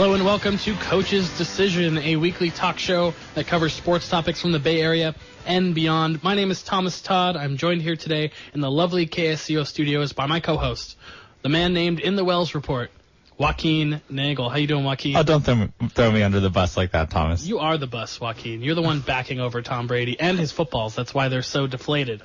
Hello and welcome to Coach's Decision, a weekly talk show that covers sports topics from the Bay Area and beyond. My name is Thomas Todd. I'm joined here today in the lovely KSCO studios by my co-host, the man named in the Wells Report, Joaquin Nagel. How you doing, Joaquin? Oh, don't throw me under the bus like that, Thomas. You are the bus, Joaquin. You're the one backing over Tom Brady and his footballs. That's why they're so deflated.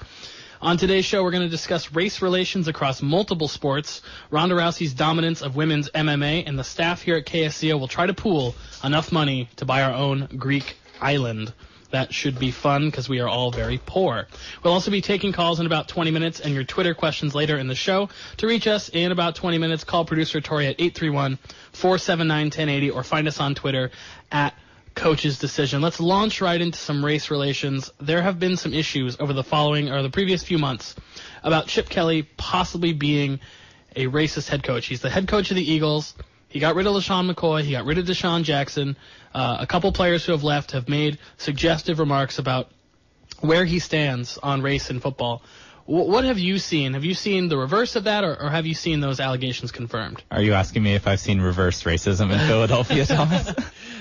On today's show, we're going to discuss race relations across multiple sports, Ronda Rousey's dominance of women's MMA, and the staff here at KSCO will try to pool enough money to buy our own Greek island. That should be fun because we are all very poor. We'll also be taking calls in about 20 minutes and your Twitter questions later in the show. To reach us in about 20 minutes, call producer Tory at 831-479-1080 or find us on Twitter at Coach's Decision. Let's launch right into some race relations. There have been some issues over the previous few months about Chip Kelly possibly being a racist head coach. He's the head coach of the Eagles. He got rid of LaShawn McCoy. He got rid of Deshaun Jackson. A couple players who have left have made suggestive remarks about where he stands on race in football. What have you seen? Have you seen the reverse of that, or have you seen those allegations confirmed? Are you asking me if I've seen reverse racism in Philadelphia, Thomas?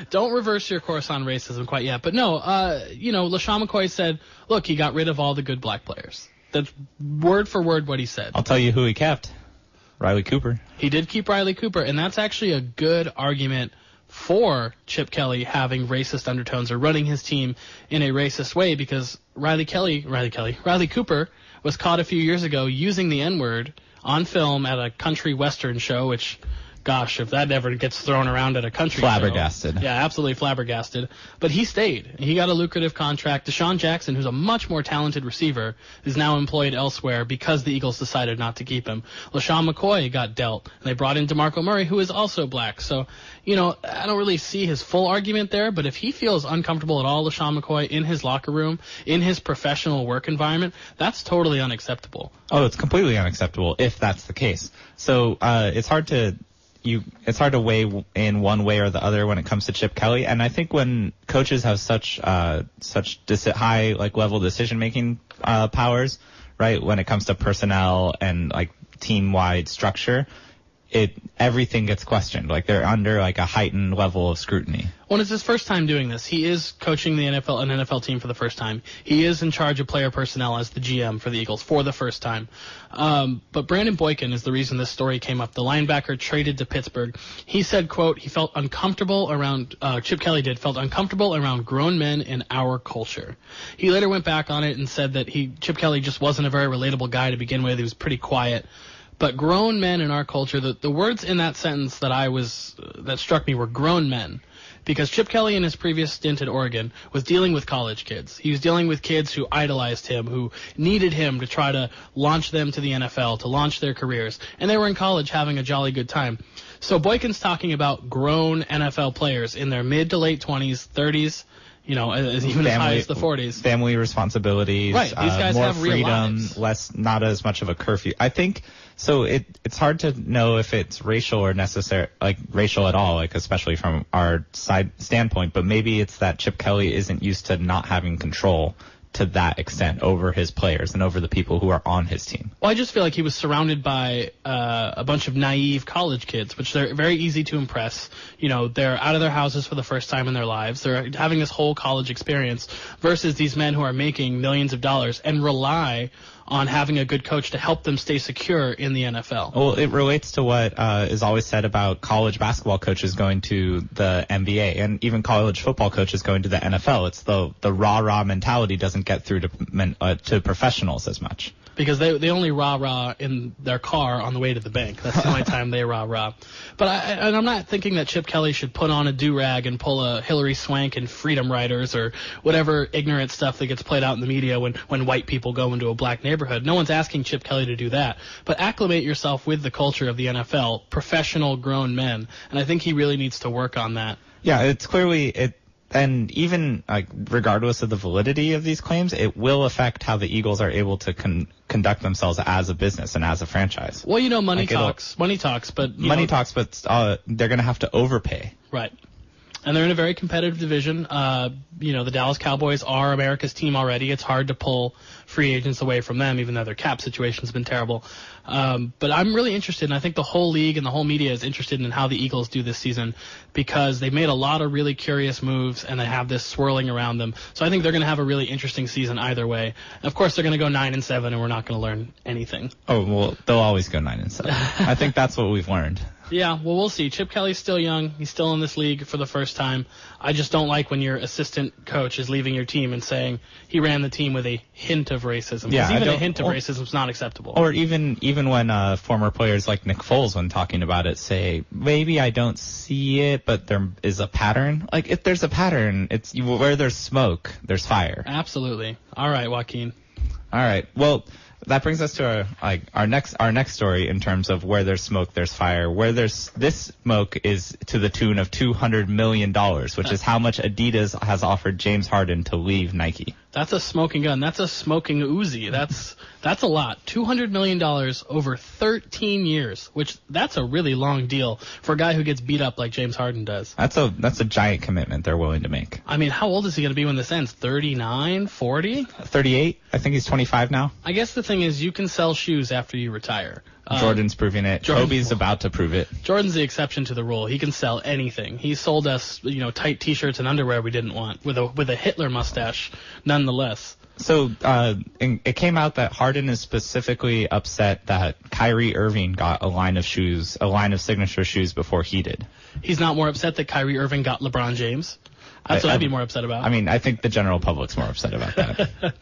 Don't reverse your course on racism quite yet. But no, LaShawn McCoy said, look, he got rid of all the good black players. That's word for word what he said. I'll tell you who he kept. Riley Cooper. He did keep Riley Cooper, and that's actually a good argument for Chip Kelly having racist undertones or running his team in a racist way, because Riley Cooper was caught a few years ago using the N-word on film at a country western show, which, gosh, if that ever gets thrown around at a country flabbergasted. show. Yeah, absolutely flabbergasted. But he stayed. He got a lucrative contract. Deshaun Jackson, who's a much more talented receiver, is now employed elsewhere because the Eagles decided not to keep him. LaShawn McCoy got dealt, and they brought in DeMarco Murray, who is also black. So, I don't really see his full argument there, but if he feels uncomfortable at all, LaShawn McCoy, in his locker room, in his professional work environment, that's totally unacceptable. Oh, it's completely unacceptable if that's the case. So it's hard to weigh in one way or the other when it comes to Chip Kelly, and I think when coaches have such high level decision making powers, right? When it comes to personnel and team wide structure, everything gets questioned. They're under a heightened level of scrutiny. Well, it's his first time doing this. He is coaching an NFL team for the first time. He is in charge of player personnel as the GM for the Eagles for the first time. But Brandon Boykin is the reason this story came up. The linebacker traded to Pittsburgh. He said, quote, he felt uncomfortable around, Chip Kelly felt uncomfortable around grown men in our culture. He later went back on it and said that Chip Kelly just wasn't a very relatable guy to begin with. He was pretty quiet. But grown men in our culture, the words in that sentence that struck me were grown men. Because Chip Kelly in his previous stint at Oregon was dealing with college kids. He was dealing with kids who idolized him, who needed him to try to launch them to the NFL, to launch their careers. And they were in college having a jolly good time. So Boykin's talking about grown NFL players in their mid to late 20s, 30s, even as high as the 40s. Family responsibilities. Right, these guys more have real freedom, lives. not as much of a curfew. I think so. It's hard to know if it's racial or racial at all, especially from our standpoint. But maybe it's that Chip Kelly isn't used to not having control to that extent over his players and over the people who are on his team. Well, I just feel like he was surrounded by a bunch of naive college kids, which they're very easy to impress. They're out of their houses for the first time in their lives. They're having this whole college experience versus these men who are making millions of dollars and rely on having a good coach to help them stay secure in the NFL. Well, it relates to what is always said about college basketball coaches going to the NBA and even college football coaches going to the NFL. It's the rah-rah mentality doesn't get through to professionals as much. Because they only rah-rah in their car on the way to the bank. That's the only time they rah-rah. But I'm not thinking that Chip Kelly should put on a do-rag and pull a Hillary Swank and Freedom Riders or whatever ignorant stuff that gets played out in the media when white people go into a black neighborhood. No one's asking Chip Kelly to do that. But acclimate yourself with the culture of the NFL, professional grown men. And I think he really needs to work on that. Yeah, it's clearly and even regardless of the validity of these claims, it will affect how the Eagles are able to conduct themselves as a business and as a franchise. Well, money talks, but they're they're going to have to overpay. Right. And they're in a very competitive division. The Dallas Cowboys are America's team already. It's hard to pull free agents away from them, even though their cap situation's been terrible. But I'm really interested, and I think the whole league and the whole media is interested in how the Eagles do this season because they've made a lot of really curious moves, and they have this swirling around them. So I think they're going to have a really interesting season either way. And of course, they're going to go 9-7, and we're not going to learn anything. Oh, well, they'll always go 9-7. I think that's what we've learned. Yeah, well, we'll see. Chip Kelly's still young. He's still in this league for the first time. I just don't like when your assistant coach is leaving your team and saying he ran the team with a hint of racism. Because even a hint of racism is not acceptable. Or even when former players like Nick Foles, when talking about it, say, maybe I don't see it, but there is a pattern. Like, if there's a pattern, it's where there's smoke, there's fire. Absolutely. All right, Joaquin. All right. Well, that brings us to our next story in terms of where there's smoke, there's fire. This smoke is to the tune of $200 million, which is how much Adidas has offered James Harden to leave Nike. That's a smoking gun. That's a smoking Uzi. That's a lot. $200 million over 13 years, which that's a really long deal for a guy who gets beat up like James Harden does. That's a giant commitment they're willing to make. I mean, how old is he going to be when this ends? 39, 40? 38? I think he's 25 now. I guess the thing is you can sell shoes after you retire. Jordan's proving it. Kobe's about to prove it. Jordan's the exception to the rule. He can sell anything. He sold us, tight T-shirts and underwear we didn't want with a Hitler mustache, nonetheless. So it came out that Harden is specifically upset that Kyrie Irving got a line of signature shoes before he did. He's not more upset that Kyrie Irving got LeBron James. That's what I'd be more upset about. I mean, I think the general public's more upset about that.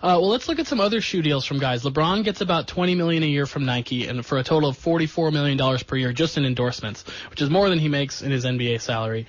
Well, let's look at some other shoe deals from guys. LeBron gets about $20 million a year from Nike, and for a total of $44 million per year just in endorsements, which is more than he makes in his NBA salary.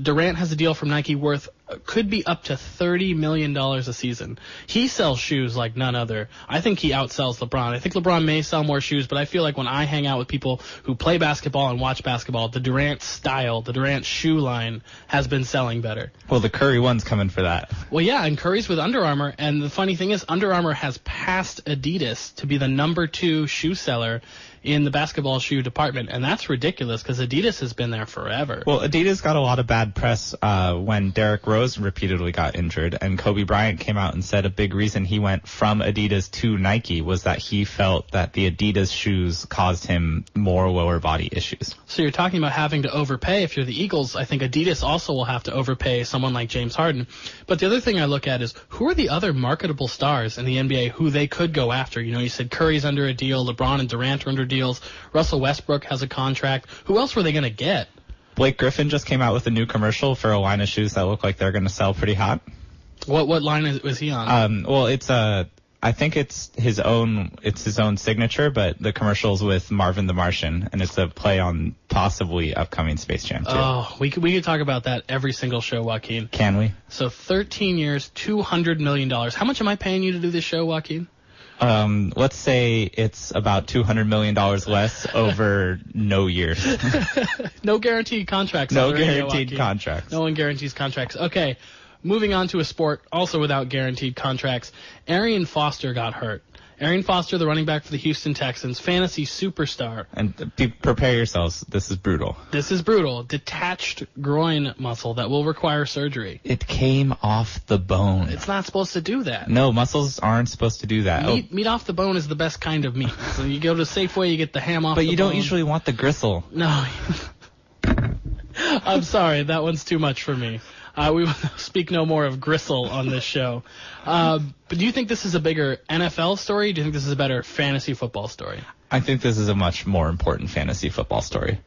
Durant has a deal from Nike worth could be up to $30 million a season. He sells shoes like none other. I think he outsells LeBron. I think LeBron may sell more shoes, but I feel like when I hang out with people who play basketball and watch basketball, the Durant style, the Durant shoe line has been selling better. Well, the Curry one's coming for that. Well, yeah, and Curry's with Under Armour, and the funny thing is Under Armour has passed Adidas to be the number 2 shoe seller in the basketball shoe department, and that's ridiculous because Adidas has been there forever. Well, Adidas got a lot of bad press when Derrick Rose repeatedly got injured, and Kobe Bryant came out and said a big reason he went from Adidas to Nike was that he felt that the Adidas shoes caused him more lower body issues. So you're talking about having to overpay. If you're the Eagles, I think Adidas also will have to overpay someone like James Harden. But the other thing I look at is who are the other marketable stars in the NBA who they could go after? You said Curry's under a deal, LeBron and Durant are under deals. Russell Westbrook has a contract. Who else were they going to get? Blake Griffin just came out with a new commercial for a line of shoes that look like they're going to sell pretty hot. What line was he on? Well, I think it's his own signature, but the commercial's with Marvin the Martian, and it's a play on possibly upcoming Space Jam 2. Oh, we could talk about that every single show, Joaquin. Can we? So 13 years, $200 million. How much am I paying you to do this show, Joaquin? Let's say it's about $200 million less over no years. No guaranteed contracts. No guaranteed contracts. No one guarantees contracts. Okay, moving on to a sport also without guaranteed contracts. Arian Foster got hurt. Arian Foster, the running back for the Houston Texans, fantasy superstar. And prepare yourselves. This is brutal. This is brutal. Detached groin muscle that will require surgery. It came off the bone. It's not supposed to do that. No, muscles aren't supposed to do that. Meat off the bone is the best kind of meat. So you go to Safeway, you get the ham off the bone. But you don't usually want the gristle. No. I'm sorry. That one's too much for me. We will speak no more of gristle on this show. But do you think this is a bigger NFL story? Do you think this is a better fantasy football story? I think this is a much more important fantasy football story.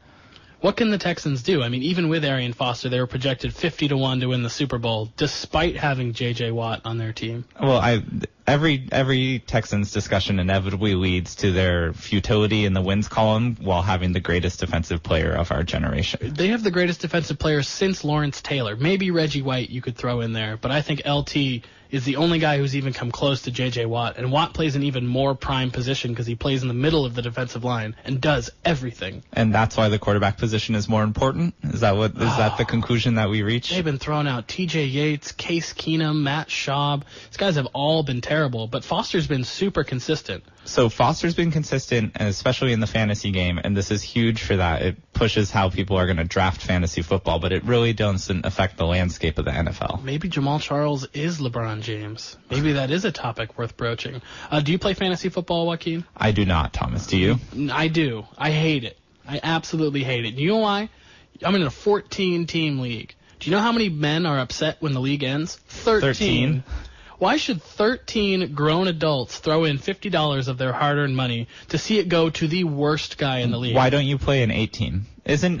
What can the Texans do? I mean, even with Arian Foster, they were projected 50-1 to win the Super Bowl, despite having J.J. Watt on their team. Well, every Texans discussion inevitably leads to their futility in the wins column while having the greatest defensive player of our generation. They have the greatest defensive player since Lawrence Taylor. Maybe Reggie White you could throw in there, but I think LT is the only guy who's even come close to J.J. Watt. And Watt plays an even more prime position because he plays in the middle of the defensive line and does everything. And that's why the quarterback position is more important? Is that the conclusion that we reach? They've been throwing out T.J. Yates, Case Keenum, Matt Schaub. These guys have all been terrible, but Foster's been super consistent. So Foster's been consistent, and especially in the fantasy game, and this is huge for that. It pushes how people are going to draft fantasy football, but it really doesn't affect the landscape of the NFL. Maybe Jamal Charles is LeBron James. Maybe that is a topic worth broaching. Do you play fantasy football, Joaquin? I do not, Thomas. Do you? I do. I hate it. I absolutely hate it. You know why? I'm in a 14-team league. Do you know how many men are upset when the league ends? 13. Why should 13 grown adults throw in $50 of their hard-earned money to see it go to the worst guy in the league? Why don't you play an 18? Isn't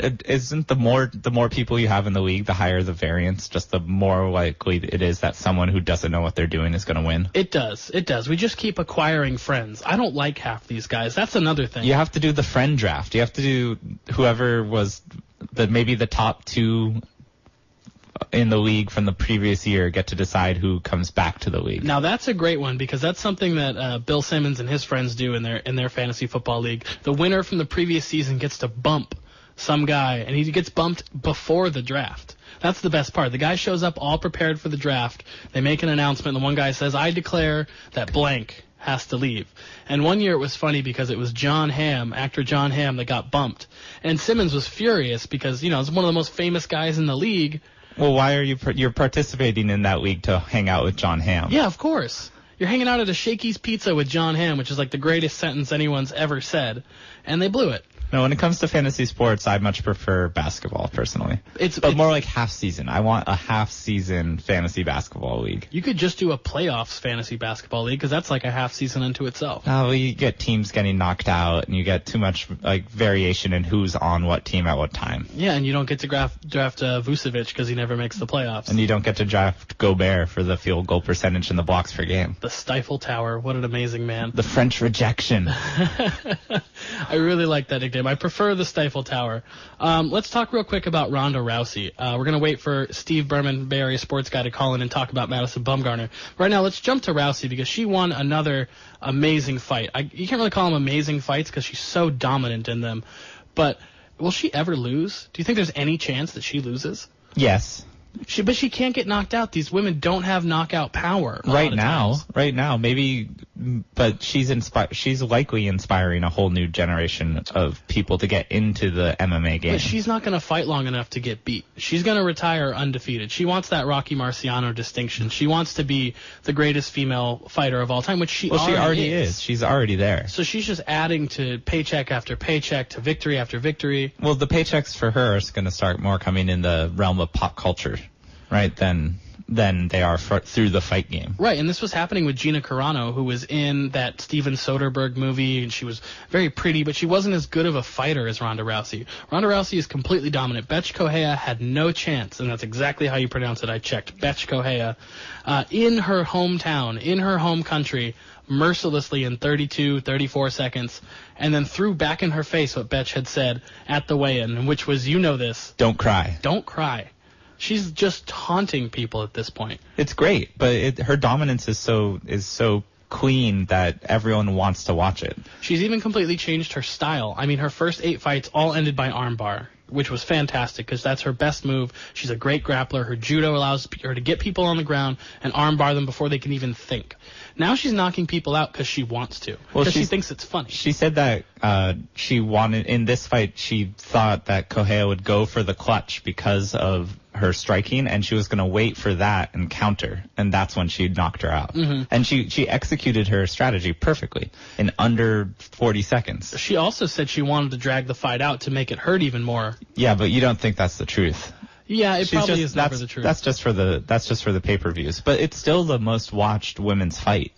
the more people you have in the league, the higher the variance, just the more likely it is that someone who doesn't know what they're doing is going to win? It does. We just keep acquiring friends. I don't like half these guys. That's another thing. You have to do the friend draft. You have to do whoever was maybe the top 2 in the league from the previous year get to decide who comes back to the league. Now that's a great one, because that's something that Bill Simmons and his friends do in their fantasy football league. The winner from the previous season gets to bump some guy, and he gets bumped before the draft. That's the best part. The guy shows up all prepared for the draft. They make an announcement, and the one guy says, "I declare that blank has to leave." And one year it was funny because it was actor John Hamm, that got bumped. And Simmons was furious because, it's one of the most famous guys in the league. Well, why are you're participating in that league to hang out with John Hamm? Yeah, of course. You're hanging out at a Shakey's Pizza with John Hamm, which is like the greatest sentence anyone's ever said. And they blew it. No, when it comes to fantasy sports, I much prefer basketball, personally. It's more like half season. I want a half season fantasy basketball league. You could just do a playoffs fantasy basketball league, because that's like a half season unto itself. No, you get teams getting knocked out, and you get too much variation in who's on what team at what time. Yeah, and you don't get to draft Vucevic because he never makes the playoffs. And you don't get to draft Gobert for the field goal percentage and the blocks per game. The Stifle Tower, what an amazing man. The French rejection. I really like that nickname. I prefer the Stifle Tower. Let's talk real quick about Ronda Rousey. We're going to wait for Steve Berman, Bay Area sports guy, to call in and talk about Madison Bumgarner. Right now, let's jump to Rousey, because she won another amazing fight. You can't really call them amazing fights because she's so dominant in them. But will she ever lose? Do you think there's any chance that she loses? Yes. But she can't get knocked out. These women don't have knockout power. Right now, maybe, but she's likely inspiring a whole new generation of people to get into the MMA game. But she's not going to fight long enough to get beat. She's going to retire undefeated. She wants that Rocky Marciano distinction. She wants to be the greatest female fighter of all time, which she already is. She's already there. So she's just adding to paycheck after paycheck, to victory after victory. Well, the paychecks for her are going to start more coming in the realm of pop culture. Right, than they are through the fight game. Right, and this was happening with Gina Carano, who was in that Steven Soderbergh movie, and she was very pretty, but she wasn't as good of a fighter as Ronda Rousey. Ronda Rousey is completely dominant. Betch Correia had no chance, and that's exactly how you pronounce it. I checked. Betch Correia, in her hometown, in her home country, mercilessly in 32, 34 seconds, and then threw back in her face what Betch had said at the weigh-in, which was, this. Don't cry. Don't cry. She's just taunting people at this point. It's great, but her dominance is so clean that everyone wants to watch it. She's even completely changed her style. I mean, her first 8 fights all ended by armbar, which was fantastic because that's her best move. She's a great grappler. Her judo allows her to get people on the ground and armbar them before they can even think. Now she's knocking people out because she wants to, because she thinks it's funny. She said that she wanted, in this fight, she thought that Correia would go for the clutch because of her striking, and she was going to wait for that and counter, and that's when she knocked her out. Mm-hmm. And she executed her strategy perfectly in under 40 seconds. She also said she wanted to drag the fight out to make it hurt even more. Yeah, but you don't think that's the truth. Yeah, it probably is never the truth. That's just for the pay-per-views. But it's still the most watched women's fight.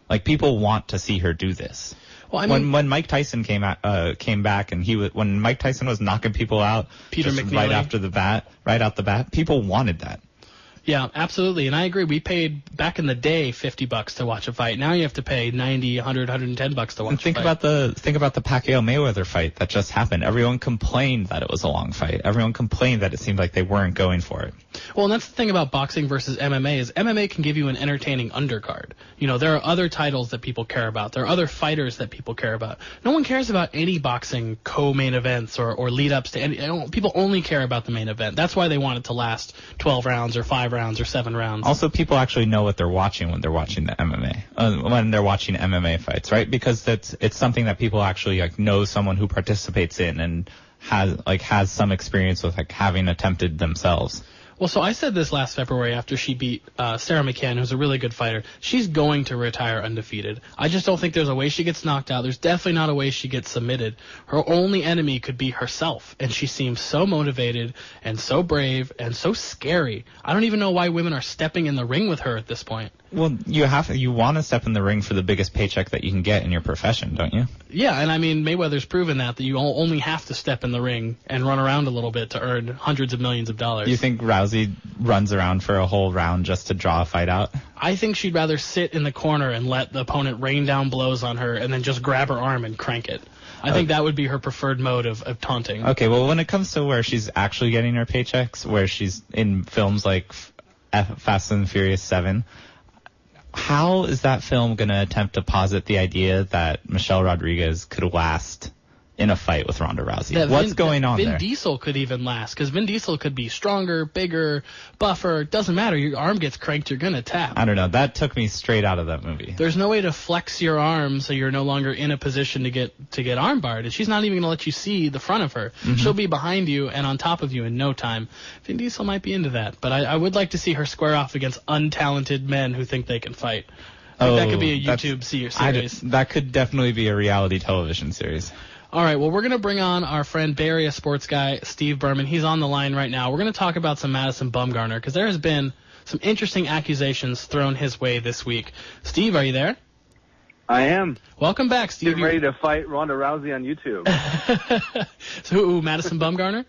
Like, people want to see her do this. Well, I mean, when Mike Tyson came back, and when Mike Tyson was knocking people out, Peter McNeely, right out the bat, people wanted that. Yeah, absolutely, and I agree. We paid back in the day $50 to watch a fight. Now you have to pay $90, $100, $110 to watch a fight. Think about the Pacquiao Mayweather fight that just happened. Everyone complained that it was a long fight. Everyone complained that it seemed like they weren't going for it. Well, and that's the thing about boxing versus MMA is MMA can give you an entertaining undercard. There are other titles that people care about. There are other fighters that people care about. No one cares about any boxing co-main events or lead-ups to any. People only care about the main event. That's why they want it to last 12 rounds or 5 rounds rounds or 7 rounds. Also, people actually know what they're watching when they're watching the MMA, when they're watching MMA fights, right? Because it's something that people actually like know someone who participates in and has some experience with like having attempted themselves. Well, so I said this last February after she beat Sarah McCann, who's a really good fighter. She's going to retire undefeated. I just don't think there's a way she gets knocked out. There's definitely not a way she gets submitted. Her only enemy could be herself, and she seems so motivated and so brave and so scary. I don't even know why women are stepping in the ring with her at this point. Well, you want to step in the ring for the biggest paycheck that you can get in your profession, don't you? Yeah, and I mean, Mayweather's proven that you only have to step in the ring and run around a little bit to earn hundreds of millions of dollars. You think Rousey runs around for a whole round just to draw a fight out? I think she'd rather sit in the corner and let the opponent rain down blows on her and then just grab her arm and crank it. I think that would be her preferred mode of taunting. Okay, well, when it comes to where she's actually getting her paychecks, where she's in films like Fast and Furious 7, how is that film going to attempt to posit the idea that Michelle Rodriguez could last in a fight with Ronda Rousey? What's going on there? Vin Diesel could even last, because Vin Diesel could be stronger, bigger, buffer. Doesn't matter. Your arm gets cranked, you're going to tap. I don't know. That took me straight out of that movie. There's no way to flex your arm so you're no longer in a position to get arm barred. And she's not even going to let you see the front of her. Mm-hmm. She'll be behind you and on top of you in no time. Vin Diesel might be into that. But I would like to see her square off against untalented men who think they can fight. That could be a YouTube series. That could definitely be a reality television series. All right, well, we're going to bring on our friend Bay Area sports guy, Steve Berman. He's on the line right now. We're going to talk about some Madison Bumgarner because there has been some interesting accusations thrown his way this week. Steve, are you there? I am. Welcome back, Steve. Getting ready to fight Ronda Rousey on YouTube. So, who, Madison Bumgarner?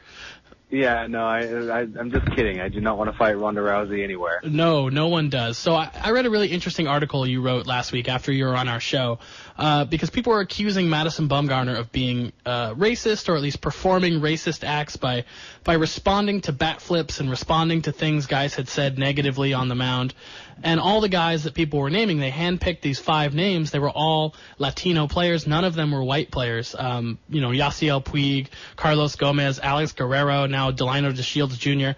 Yeah, no, I'm just kidding. I do not want to fight Ronda Rousey anywhere. No one does. So I read a really interesting article you wrote last week after you were on our show, because people were accusing Madison Bumgarner of being racist, or at least performing racist acts by responding to bat flips and responding to things guys had said negatively on the mound. And all the guys that people were naming, they handpicked these 5 names. They were all Latino players. None of them were white players. Yasiel Puig, Carlos Gomez, Alex Guerrero, now Delino DeShields Jr.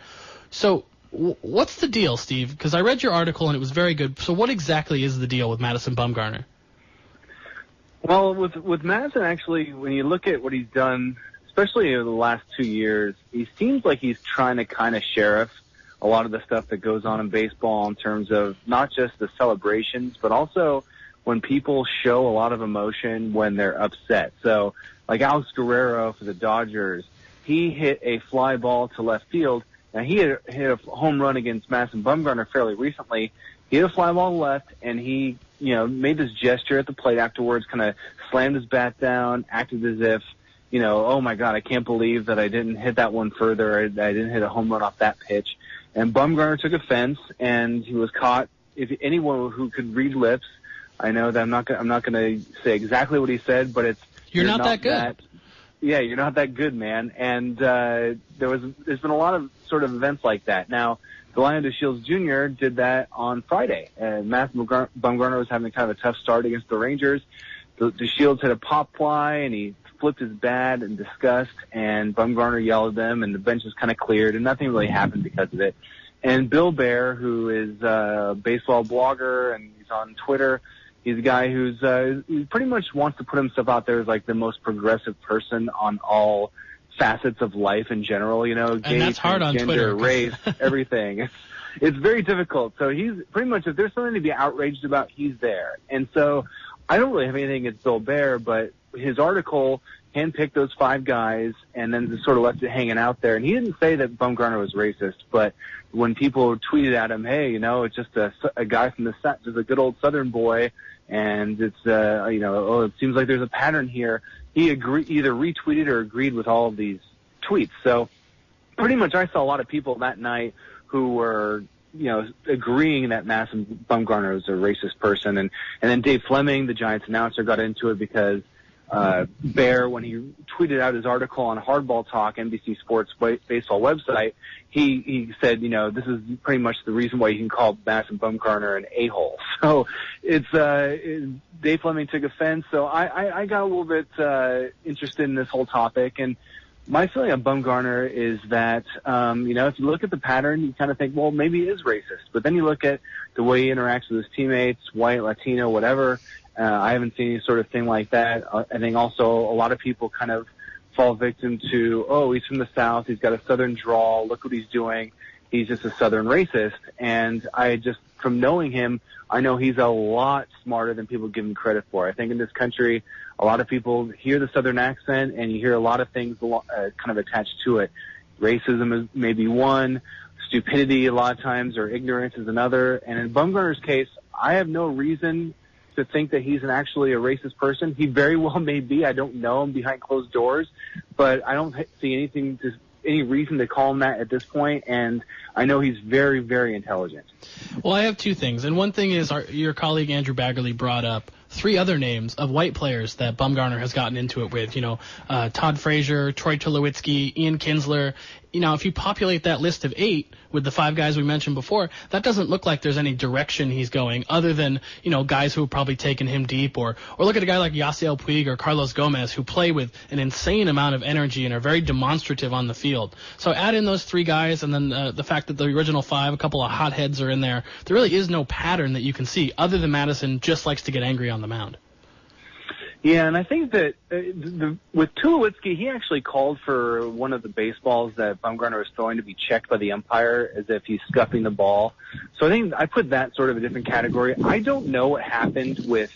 So what's the deal, Steve? Because I read your article and it was very good. So what exactly is the deal with Madison Bumgarner? Well, with Madison, actually, when you look at what he's done, especially over the last 2 years, he seems like he's trying to kind of sheriff a lot of the stuff that goes on in baseball in terms of not just the celebrations, but also when people show a lot of emotion when they're upset. So, like Alex Guerrero for the Dodgers, he hit a fly ball to left field. Now, he hit a home run against Madison Bumgarner fairly recently. He hit a fly ball left, and he, made this gesture at the plate afterwards, kind of slammed his bat down, acted as if, oh my God, I can't believe that I didn't hit that one further. I didn't hit a home run off that pitch. And Bumgarner took offense, and he was caught. If anyone who could read lips, I know that I'm not going to say exactly what he said, but it's you're not that good. You're not that good, man. And there's been a lot of sort of events like that. Now, Delino DeShields Jr. did that on Friday, and Madison Bumgarner was having kind of a tough start against the Rangers. DeShields hit a pop fly, and he flipped his bat in disgust, and Bumgarner yelled at them, and the bench was kind of cleared, and nothing really happened because of it. And Bill Bear, who is a baseball blogger, and he's on Twitter, he's a guy he pretty much wants to put himself out there as like the most progressive person on all facets of life in general, and that's hard on Twitter. Race, everything. It's very difficult. So he's pretty much, if there's something to be outraged about, he's there. And so I don't really have anything against Bill Bear, but his article handpicked those 5 guys and then just sort of left it hanging out there. And he didn't say that Bumgarner was racist, but when people tweeted at him, hey, it's just a guy from the South, just a good old Southern boy, and it's, it seems like there's a pattern here. He either retweeted or agreed with all of these tweets. So pretty much I saw a lot of people that night who were, agreeing that Madison Bumgarner was a racist person. And then Dave Fleming, the Giants announcer, got into it because Bear, when he tweeted out his article on Hardball Talk, NBC Sports baseball website, he said, this is pretty much the reason why you can call Madison Bumgarner an a-hole. So Dave Fleming took offense. So I got a little bit interested in this whole topic, and My feeling on Bumgarner is that, if you look at the pattern, you kind of think, well, maybe he is racist. But then you look at the way he interacts with his teammates, white, Latino, whatever. I haven't seen any sort of thing like that. I think also a lot of people kind of fall victim to, oh, he's from the South, he's got a Southern drawl, look what he's doing. He's just a Southern racist. And from knowing him, I know he's a lot smarter than people give him credit for. I think in this country, a lot of people hear the Southern accent and you hear a lot of things kind of attached to it. Racism is maybe one, stupidity a lot of times, or ignorance is another. And in Bumgarner's case, I have no reason to think that he's actually a racist person. He very well may be. I don't know him behind closed doors, but I don't see any reason to call him that at this point, and I know he's very, very intelligent. Well, I have two things, and one thing is your colleague Andrew Baggerly brought up 3 other names of white players that Bumgarner has gotten into it with. Todd Frazier, Troy Tulowitzki, Ian Kinsler. If you populate that list of 8 with the 5 guys we mentioned before, that doesn't look like there's any direction he's going other than, guys who have probably taken him deep, or look at a guy like Yasiel Puig or Carlos Gomez who play with an insane amount of energy and are very demonstrative on the field. So add in those 3 guys, and then the fact that the original 5, a couple of hotheads are in there. There really is no pattern that you can see other than Madison just likes to get angry on the mound. Yeah, and I think that with Tulowitzki, he actually called for one of the baseballs that Bumgarner was throwing to be checked by the umpire as if he's scuffing the ball. So I think I put that sort of a different category. I don't know what happened with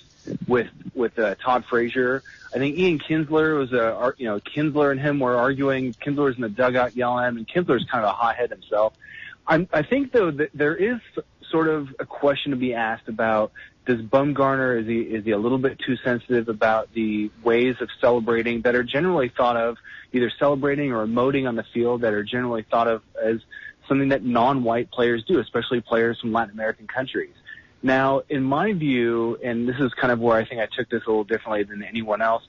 Todd Frazier. I think Ian Kinsler was Kinsler and him were arguing. Kinsler's in the dugout yelling at him, and Kinsler's kind of a hothead himself. I think, though, that there is sort of a question to be asked about, does Bumgarner, is he a little bit too sensitive about the ways of celebrating that are generally thought of, either celebrating or emoting on the field, that are generally thought of as something that non-white players do, especially players from Latin American countries? Now, in my view, and this is kind of where I think I took this a little differently than anyone else,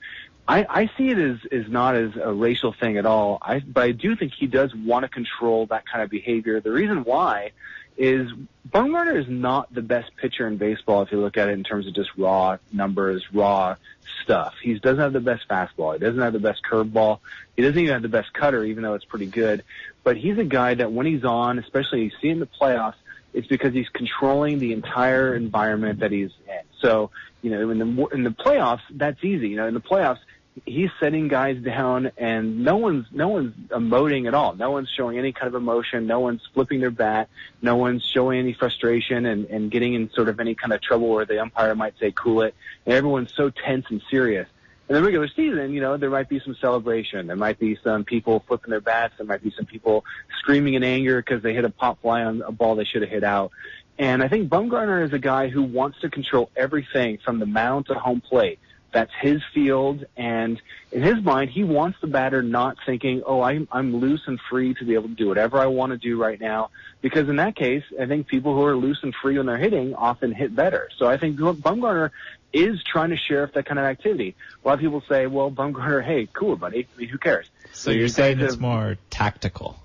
I see it as not as a racial thing at all. But I do think he does want to control that kind of behavior. The reason why is Bumgarner is not the best pitcher in baseball if you look at it in terms of just raw numbers, raw stuff. He doesn't have the best fastball. He doesn't have the best curveball. He doesn't even have the best cutter, even though it's pretty good. But he's a guy that when he's on, especially you see in the playoffs, it's because he's controlling the entire environment that he's in. So, in the playoffs, that's easy. In the playoffs, he's setting guys down, and no one's emoting at all. No one's showing any kind of emotion. No one's flipping their bat. No one's showing any frustration and getting in sort of any kind of trouble where the umpire might say, cool it. And everyone's so tense and serious. In the regular season, there might be some celebration. There might be some people flipping their bats. There might be some people screaming in anger because they hit a pop fly on a ball they should have hit out. And I think Bumgarner is a guy who wants to control everything from the mound to home plate. That's his field, and in his mind, he wants the batter not thinking, oh, I'm loose and free to be able to do whatever I want to do right now, because in that case, I think people who are loose and free when they're hitting often hit better. So I think Bumgarner is trying to sheriff that kind of activity. A lot of people say, well, Bumgarner, hey, cool, buddy. I mean, who cares? So you're saying it's more tactical.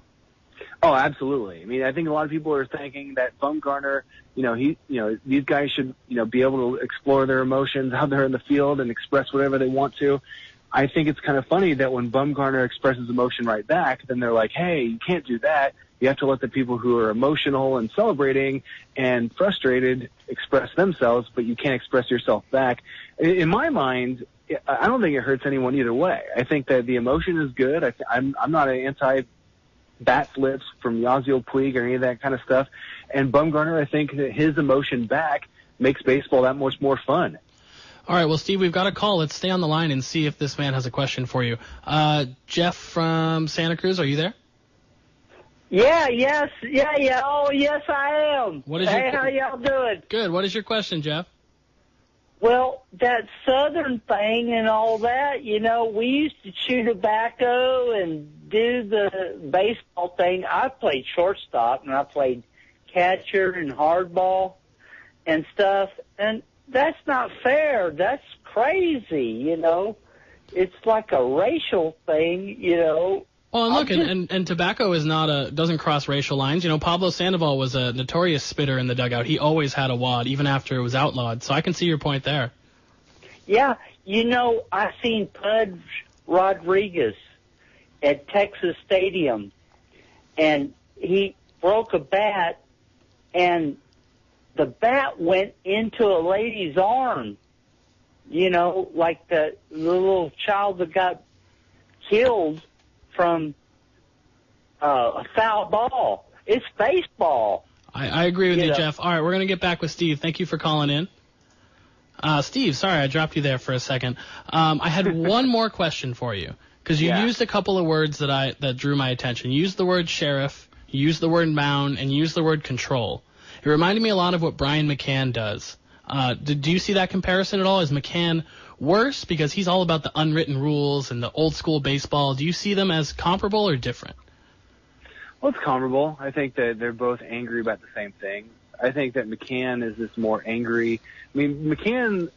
Oh, absolutely. I mean, I think a lot of people are thinking that Bumgarner, these guys should, be able to explore their emotions out there in the field and express whatever they want to. I think it's kind of funny that when Bumgarner expresses emotion right back, then they're like, hey, you can't do that. You have to let the people who are emotional and celebrating and frustrated express themselves, but you can't express yourself back. In my mind, I don't think it hurts anyone either way. I think that the emotion is good. I'm not an anti-bat flips from Yasiel Puig or any of that kind of stuff. And Bumgarner, I think that his emotion back makes baseball that much more fun. All right, well, Steve, we've got a call. Let's stay on the line and see if this man has a question for you. Jeff from Santa Cruz, are you there? Yeah. Oh, yes, I am. How y'all doing? Good. What is your question, Jeff? Well, that Southern thing and all that, we used to chew tobacco and do the baseball thing. I played shortstop, and I played catcher and hardball and stuff, and that's not fair. That's crazy, It's like a racial thing, Well, and look, and tobacco is doesn't cross racial lines. Pablo Sandoval was a notorious spitter in the dugout. He always had a wad, even after it was outlawed. So I can see your point there. Yeah, I seen Pudge Rodriguez. at Texas Stadium, and he broke a bat, and the bat went into a lady's arm, you know, like the little child that got killed from a foul ball. It's baseball. I agree with you, Jeff. All right, we're going to get back with Steve. Thank you for calling in. Steve, sorry, I dropped you there for a second. I had one more question for you, because you used a couple of words that drew my attention. You used the word sheriff, you used the word mound, and you used the word control. It reminded me a lot of what Brian McCann does. Do you see that comparison at all? Is McCann worse because he's all about the unwritten rules and the old school baseball? Do you see them as comparable or different? Well, it's comparable. I think that they're both angry about the same thing. I think that McCann is this more angry. I mean, McCann,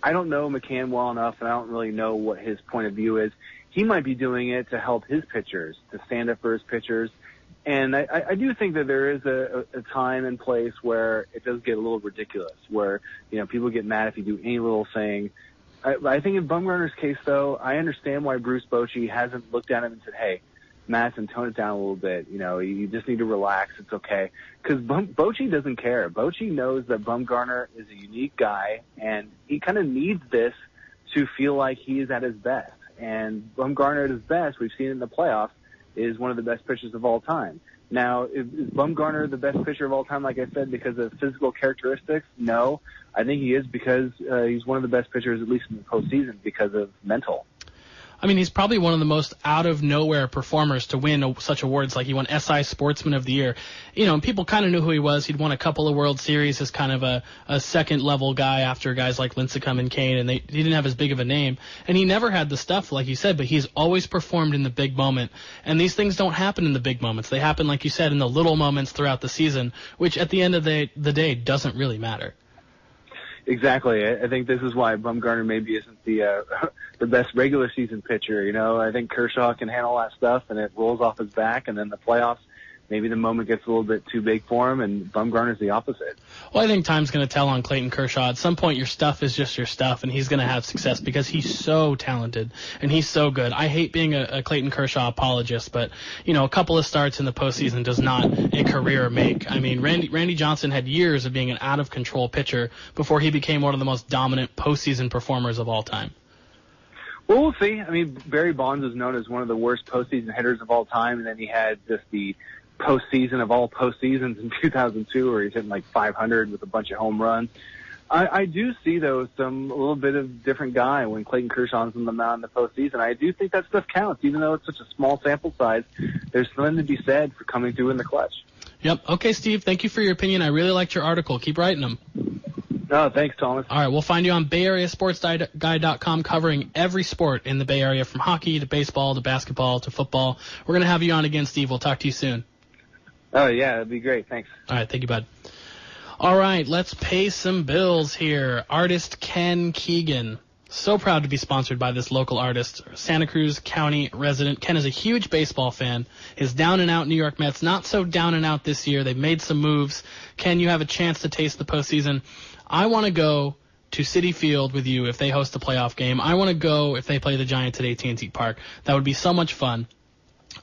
I don't know McCann well enough, and I don't really know what his point of view is. He might be doing it to help his pitchers, to stand up for his pitchers. And I do think that there is a time and place where it does get a little ridiculous, where, you know, people get mad if you do any little thing. I think in Bumgarner's case, though, I understand why Bruce Bochy hasn't looked at him and said, hey, Madison, tone it down a little bit. You know, you just need to relax. It's okay. Because Bochy doesn't care. Bochy knows that Bumgarner is a unique guy, and he kind of needs this to feel like he is at his best. And Bumgarner at his best, we've seen it in the playoffs, is one of the best pitchers of all time. Now, is Bumgarner the best pitcher of all time, like I said, because of physical characteristics? No. I think he is because he's one of the best pitchers, at least in the postseason, because of mental. I mean, he's probably one of the most out-of-nowhere performers to win such awards. Like, he won SI Sportsman of the Year. You know, and people kind of knew who he was. He'd won a couple of World Series as kind of a second-level guy after guys like Lincecum and Kane, and he didn't have as big of a name. And he never had the stuff, like you said, but he's always performed in the big moment. And these things don't happen in the big moments. They happen, like you said, in the little moments throughout the season, which at the end of the day doesn't really matter. Exactly. I think this is why Bumgarner maybe isn't the best regular season pitcher. You know, I think Kershaw can handle that stuff, and it rolls off his back, and then the playoffs, maybe the moment gets a little bit too big for him, and Bumgarner's the opposite. Well, I think time's going to tell on Clayton Kershaw. At some point, your stuff is just your stuff, and he's going to have success because he's so talented, and he's so good. I hate being a Clayton Kershaw apologist, but, you know, a couple of starts in the postseason does not a career make. I mean, Randy Johnson had years of being an out-of-control pitcher before he became one of the most dominant postseason performers of all time. Well, we'll see. I mean, Barry Bonds is known as one of the worst postseason hitters of all time, and then he had just the postseason of all postseasons in 2002 where he's hitting like 500 with a bunch of home runs. I do see, though, a little bit of different guy when Clayton Kershaw's on the mound in the postseason. I do think that stuff counts, even though it's such a small sample size. There's something to be said for coming through in the clutch. Yep. Okay, Steve, thank you for your opinion. I really liked your article. Keep writing them. Oh, thanks, Thomas. All right, we'll find you on BayAreaSportsGuide.com, covering every sport in the Bay Area, from hockey to baseball to basketball to football. We're going to have you on again, Steve. We'll talk to you soon. Oh, yeah, that'd be great. Thanks. All right, thank you, bud. All right, let's pay some bills here. Artist Ken Keegan. So proud to be sponsored by this local artist, Santa Cruz County resident. Ken is a huge baseball fan. His down-and-out New York Mets, not so down-and-out this year. They've made some moves. Ken, you have a chance to taste the postseason. I want to go to Citi Field with you if they host a playoff game. I want to go if they play the Giants at AT&T Park. That would be so much fun.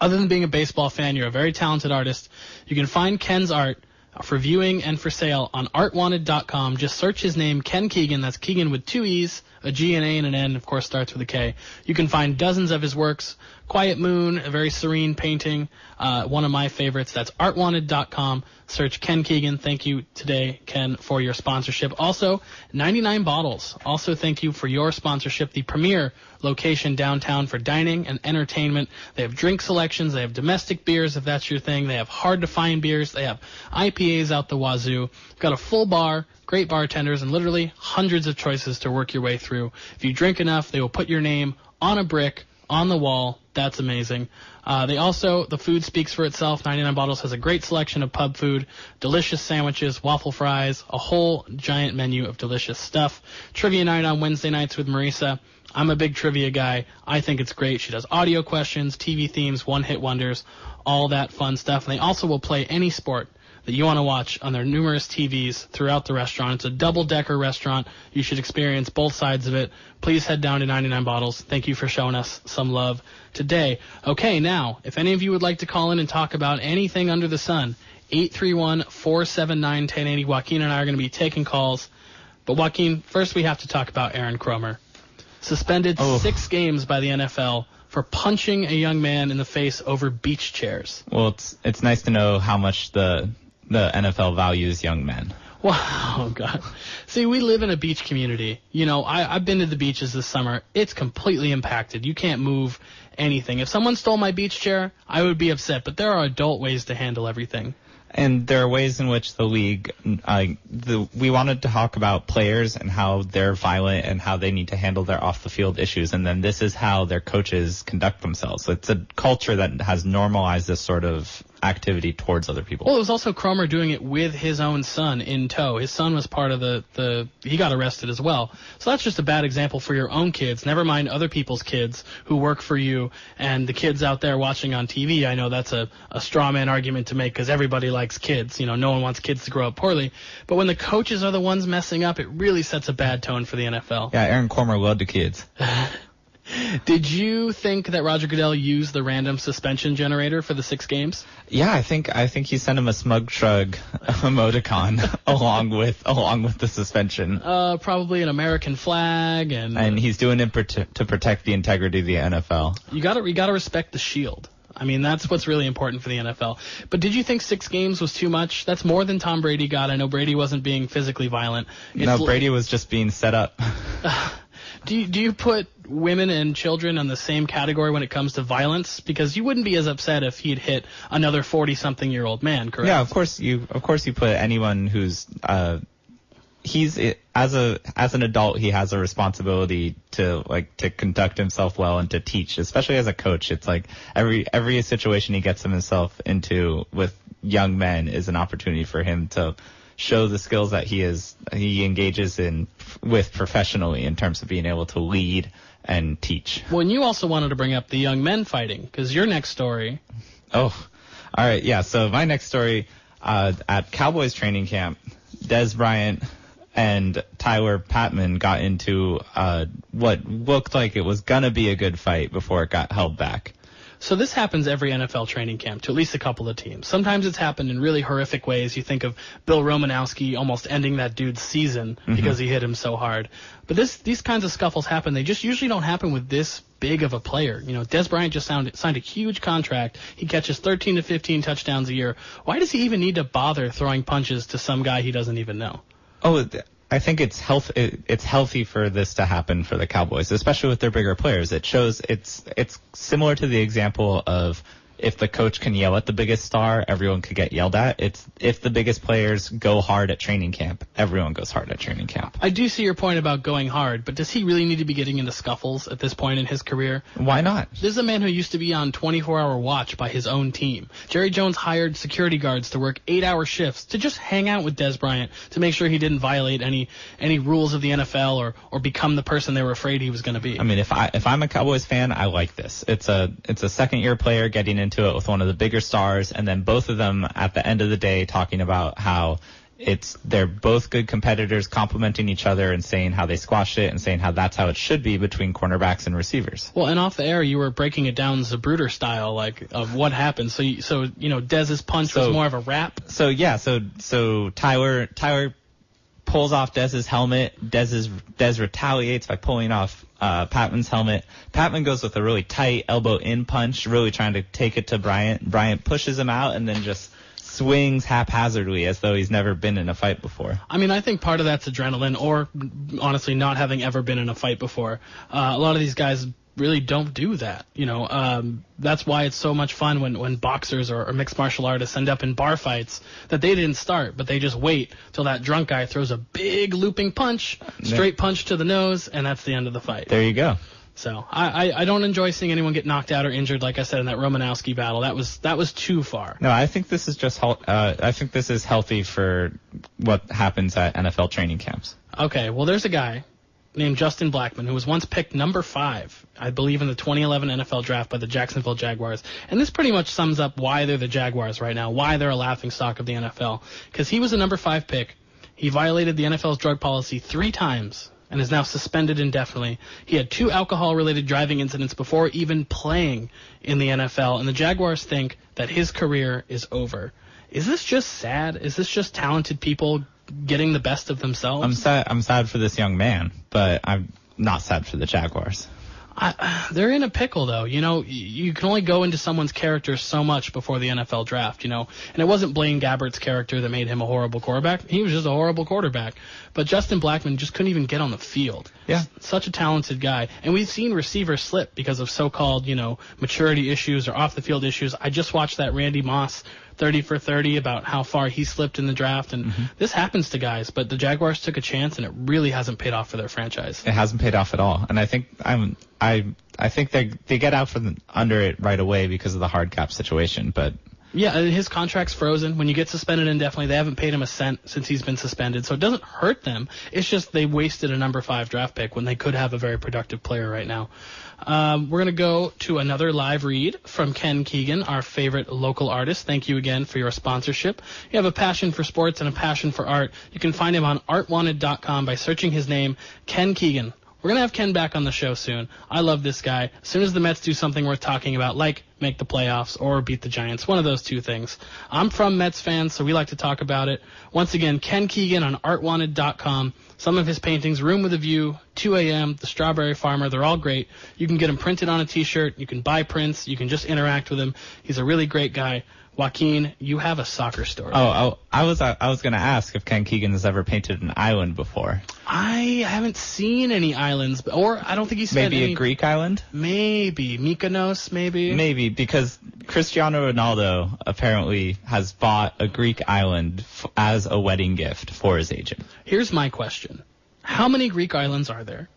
Other than being a baseball fan, you're a very talented artist. You can find Ken's art for viewing and for sale on artwanted.com. Just search his name, Ken Keegan. That's Keegan with two E's, a G, an A, and an N. Of course, starts with a K. You can find dozens of his works. Quiet Moon, a very serene painting, one of my favorites. That's artwanted.com. Search Ken Keegan. Thank you today, Ken, for your sponsorship. Also, 99 Bottles. Also, thank you for your sponsorship. The premier location downtown for dining and entertainment. They have drink selections. They have domestic beers, if that's your thing. They have hard-to-find beers. They have IPAs out the wazoo. Got a full bar, great bartenders, and literally hundreds of choices to work your way through. If you drink enough, they will put your name on a brick on the wall. That's amazing. The food speaks for itself. 99 Bottles has a great selection of pub food, delicious sandwiches, waffle fries, a whole giant menu of delicious stuff. Trivia night on Wednesday nights with Marisa. I'm a big trivia guy. I think it's great. She does audio questions, TV themes, one-hit wonders, all that fun stuff. And they also will play any sport that you want to watch on their numerous TVs throughout the restaurant. It's a double-decker restaurant. You should experience both sides of it. Please head down to 99 Bottles. Thank you for showing us some love today. Okay, now, if any of you would like to call in and talk about anything under the sun, 831-479-1080. Joaquin and I are going to be taking calls. But Joaquin, first we have to talk about Aaron Cromer. Suspended 6 games by the NFL for punching a young man in the face over beach chairs. Well, it's nice to know how much the NFL values young men. Wow, God. See, we live in a beach community. You know, I've been to the beaches this summer. It's completely impacted. You can't move anything. If someone stole my beach chair, I would be upset. But there are adult ways to handle everything. And there are ways in which the league, we wanted to talk about players and how they're violent and how they need to handle their off-the-field issues, and then this is how their coaches conduct themselves. So it's a culture that has normalized this sort of activity towards other people. Well, it was also Cromer doing it with his own son in tow. His son was part of he got arrested as well. So that's just a bad example for your own kids, never mind other people's kids who work for you and the kids out there watching on TV. I know that's a straw man argument to make because everybody likes kids. You know, no one wants kids to grow up poorly. But when the coaches are the ones messing up, it really sets a bad tone for the NFL. Yeah, Aaron Cromer loved the kids. Did you think that Roger Goodell used the random suspension generator for the 6 games? Yeah, I think he sent him a smug shrug emoticon along with the suspension. Probably an American flag and he's doing it to protect the integrity of the NFL. You gotta respect the shield. I mean, that's what's really important for the NFL. But did you think 6 games was too much? That's more than Tom Brady got. I know Brady wasn't being physically violent. No, Brady was just being set up. Do you put women and children in the same category when it comes to violence? Because you wouldn't be as upset if he'd hit another 40-something-year-old man, correct? Yeah, of course you put anyone who's as an adult, he has a responsibility to conduct himself well and to teach, especially as a coach. It's like every situation he gets himself into with young men is an opportunity for him to show the skills that he engages in with professionally in terms of being able to lead and teach. Well, and you also wanted to bring up the young men fighting, because your next story... Oh, all right, yeah. So my next story, at Cowboys training camp, Dez Bryant and Tyler Patman got into what looked like it was going to be a good fight before it got held back. So this happens every NFL training camp to at least a couple of teams. Sometimes it's happened in really horrific ways. You think of Bill Romanowski almost ending that dude's season because he hit him so hard. But these kinds of scuffles happen. They just usually don't happen with this big of a player. You know, Dez Bryant just signed a huge contract. He catches 13 to 15 touchdowns a year. Why does he even need to bother throwing punches to some guy he doesn't even know? Oh, I think it's healthy for this to happen for the Cowboys, especially with their bigger players. It shows it's similar to the example of if the coach can yell at the biggest star, everyone could get yelled at. It's if the biggest players go hard at training camp, everyone goes hard at training camp. I do see your point about going hard, but does he really need to be getting into scuffles at this point in his career? Why not? This is a man who used to be on 24-hour watch by his own team. Jerry Jones hired security guards to work 8-hour shifts to just hang out with Dez Bryant to make sure he didn't violate any rules of the NFL or become the person they were afraid he was going to be. I mean, if I'm a Cowboys fan, I like this. It's a second-year player getting into it with one of the bigger stars, and then both of them at the end of the day talking about how they're both good competitors, complimenting each other and saying how they squashed it and saying how that's how it should be between cornerbacks and receivers. Well, and off the air, you were breaking it down Zapruder style, of what happened. So Dez's punch was more of a rap. So Tyler pulls off Dez's helmet. Dez retaliates by pulling off Patman's helmet. Patman goes with a really tight elbow-in punch, really trying to take it to Bryant. Bryant pushes him out and then just swings haphazardly as though he's never been in a fight before. I mean, I think part of that's adrenaline or, honestly, not having ever been in a fight before. A lot of these guys really don't do that. That's why it's so much fun when boxers or mixed martial artists end up in bar fights that they didn't start, but they just wait till that drunk guy throws a big looping punch, straight punch to the nose, and that's the end of the fight. There you go. So I don't enjoy seeing anyone get knocked out or injured, like I said, in that Romanowski battle. That was too far. No, I think this is just I think this is healthy for what happens at NFL training camps. Okay, well, there's a guy named Justin Blackmon, who was once picked number 5, I believe, in the 2011 NFL draft by the Jacksonville Jaguars. And this pretty much sums up why they're the Jaguars right now, why they're a laughingstock of the NFL. Because he was a number 5 pick. He violated the NFL's drug policy 3 times and is now suspended indefinitely. He had 2 alcohol-related driving incidents before even playing in the NFL, and the Jaguars think that his career is over. Is this just sad? Is this just talented people getting the best of themselves? I'm sad for this young man, but I'm not sad for the Jaguars. They're in a pickle, though. You know, you can only go into someone's character so much before the NFL draft, you know. And it wasn't Blaine Gabbert's character that made him a horrible quarterback. He was just a horrible quarterback. But Justin Blackmon just couldn't even get on the field. Yeah. Such a talented guy. And we've seen receivers slip because of so-called, you know, maturity issues or off-the-field issues. I just watched that Randy Moss 30 for 30 about how far he slipped in the draft, and this happens to guys, but the Jaguars took a chance, and it really hasn't paid off for their franchise. It hasn't paid off at all, and I think I think they get out from under it right away because of the hard cap situation, but yeah, his contract's frozen. When you get suspended indefinitely, they haven't paid him a cent since he's been suspended, so it doesn't hurt them. It's just they wasted a number 5 draft pick when they could have a very productive player right now. We're going to go to another live read from Ken Keegan, our favorite local artist. Thank you again for your sponsorship. You have a passion for sports and a passion for art. You can find him on artwanted.com by searching his name, Ken Keegan. We're going to have Ken back on the show soon. I love this guy. As soon as the Mets do something worth talking about, like make the playoffs or beat the Giants, one of those 2 things. I'm from Mets fans, so we like to talk about it. Once again, Ken Keegan on artwanted.com. Some of his paintings, Room with a View, 2 a.m., The Strawberry Farmer, they're all great. You can get them printed on a T-shirt. You can buy prints. You can just interact with him. He's a really great guy. Joaquin, you have a soccer story. I was going to ask if Ken Keegan has ever painted an island before. I haven't seen any islands, or I don't think he's maybe a Greek island. Maybe Mykonos. Maybe because Cristiano Ronaldo apparently has bought a Greek island as a wedding gift for his agent. Here's my question: how many Greek islands are there?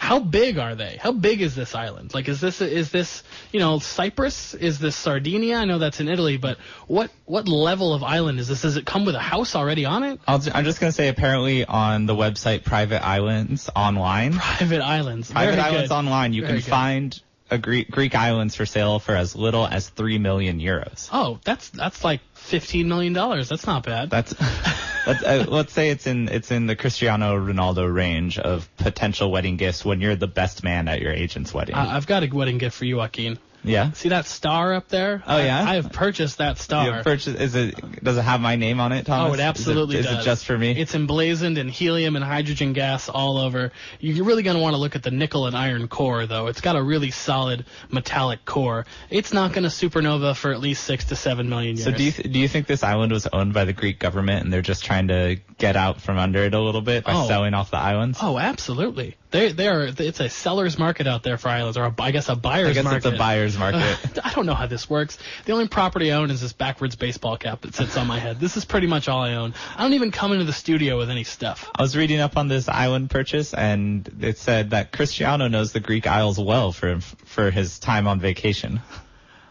How big are they? How big is this island? Like, is this you know, Cyprus? Is this Sardinia? I know that's in Italy, but what level of island is this? Does it come with a house already on it? I'm just going to say, apparently on the website Private Islands Online. Private Islands. Private Islands Online, you can find a Greek islands for sale for as little as 3 million euros. Oh, that's like $15 million. That's not bad. Let's say it's in the Cristiano Ronaldo range of potential wedding gifts when you're the best man at your agent's wedding. I've got a wedding gift for you, Joaquin. Yeah. See that star up there? Oh, yeah? I have purchased that star. Does it have my name on it, Thomas? Oh, it absolutely does. Is it just for me? It's emblazoned in helium and hydrogen gas all over. You're really going to want to look at the nickel and iron core, though. It's got a really solid metallic core. It's not going to supernova for at least 6 to 7 million years. So do you think this island was owned by the Greek government and they're just trying to get out from under it a little bit by selling off the islands? Oh, absolutely. It's a seller's market out there for islands, or I guess a buyer's market. I guess it's a buyer's market. I don't know how this works. The only property I own is this backwards baseball cap that sits on my head. This is pretty much all I own. I don't even come into the studio with any stuff. I was reading up on this island purchase, and it said that Cristiano knows the Greek Isles well for his time on vacation.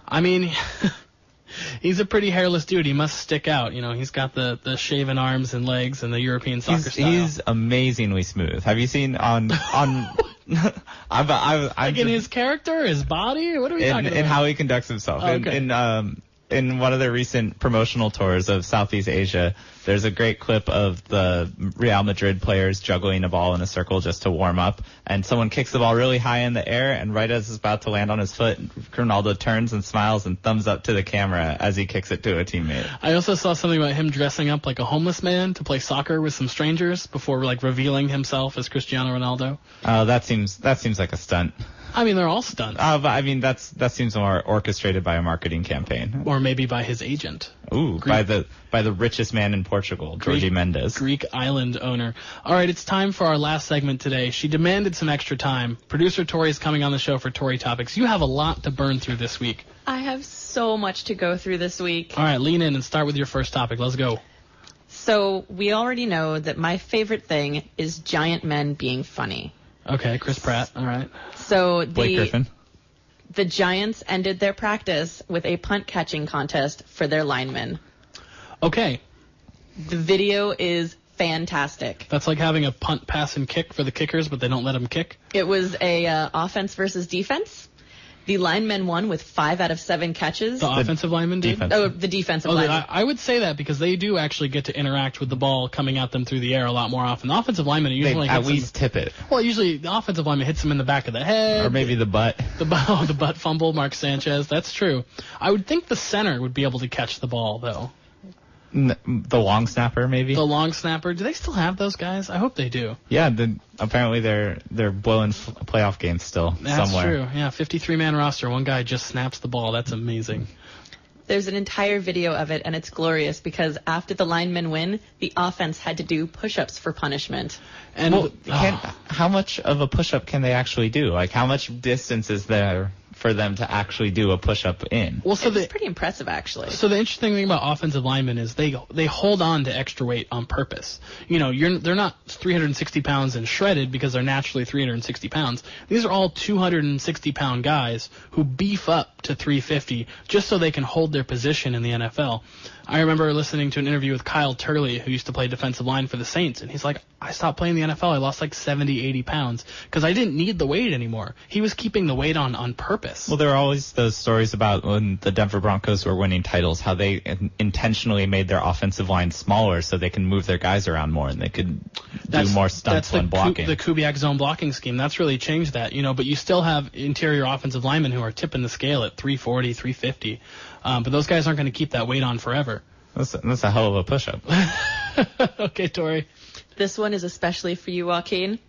I mean, he's a pretty hairless dude. He must stick out. You know, he's got the shaven arms and legs and the European soccer style. He's amazingly smooth. Have you seen on like in his character, his body? What are we talking about? In how he conducts himself. Oh, okay. In one of the recent promotional tours of Southeast Asia, there's a great clip of the Real Madrid players juggling a ball in a circle just to warm up, and someone kicks the ball really high in the air, and right as it's about to land on his foot, Ronaldo turns and smiles and thumbs up to the camera as he kicks it to a teammate. I also saw something about him dressing up like a homeless man to play soccer with some strangers before like revealing himself as Cristiano Ronaldo. That seems like a stunt. I mean, they're all stunts. But I mean, that seems more orchestrated by a marketing campaign, or maybe by his agent. Ooh, by the richest man in Portugal, Jorge Mendes, Greek island owner. All right, it's time for our last segment today. She demanded some extra time. Producer Tori is coming on the show for Tory Topics. You have a lot to burn through this week. I have so much to go through this week. All right, lean in and start with your first topic. Let's go. So we already know that my favorite thing is giant men being funny. Okay, Chris Pratt. All right. So Blake Griffin. The Giants ended their practice with a punt catching contest for their linemen. Okay. The video is fantastic. That's like having a punt, pass, and kick for the kickers, but they don't let them kick. It was a offense versus defense. The linemen won with 5 out of 7 catches. The offensive linemen did? Oh, the defensive linemen. I would say that because they do actually get to interact with the ball coming at them through the air a lot more often. The offensive linemen usually at least tip it. Well, usually the offensive lineman hits them in the back of the head. Or maybe the butt. The butt fumble, Mark Sanchez. That's true. I would think the center would be able to catch the ball, though. The long snapper, maybe? The long snapper. Do they still have those guys? I hope they do. Yeah, apparently they're blowing playoff games still That's somewhere. That's true. Yeah, 53-man roster. One guy just snaps the ball. That's amazing. There's an entire video of it, and it's glorious because after the linemen win, the offense had to do push-ups for punishment. And how much of a push-up can they actually do? Like, how much distance is there for them to actually do a push-up in? Well, so it's pretty impressive, actually. So the interesting thing about offensive linemen is they hold on to extra weight on purpose. You know, they're not 360 pounds and shredded because they're naturally 360 pounds. These are all 260-pound guys who beef up to 350 just so they can hold their position in the NFL. I remember listening to an interview with Kyle Turley, who used to play defensive line for the Saints, and he's like, I stopped playing the NFL. I lost like 70, 80 pounds because I didn't need the weight anymore. He was keeping the weight on purpose. Well, there are always those stories about when the Denver Broncos were winning titles, how they intentionally made their offensive line smaller so they can move their guys around more and they could do more stunts when blocking. The Kubiak zone blocking scheme, that's really changed that, but you still have interior offensive linemen who are tipping the scale at 340, 350. But those guys aren't going to keep that weight on forever. That's a hell of a push-up. Okay, Tori. This one is especially for you, Joaquin.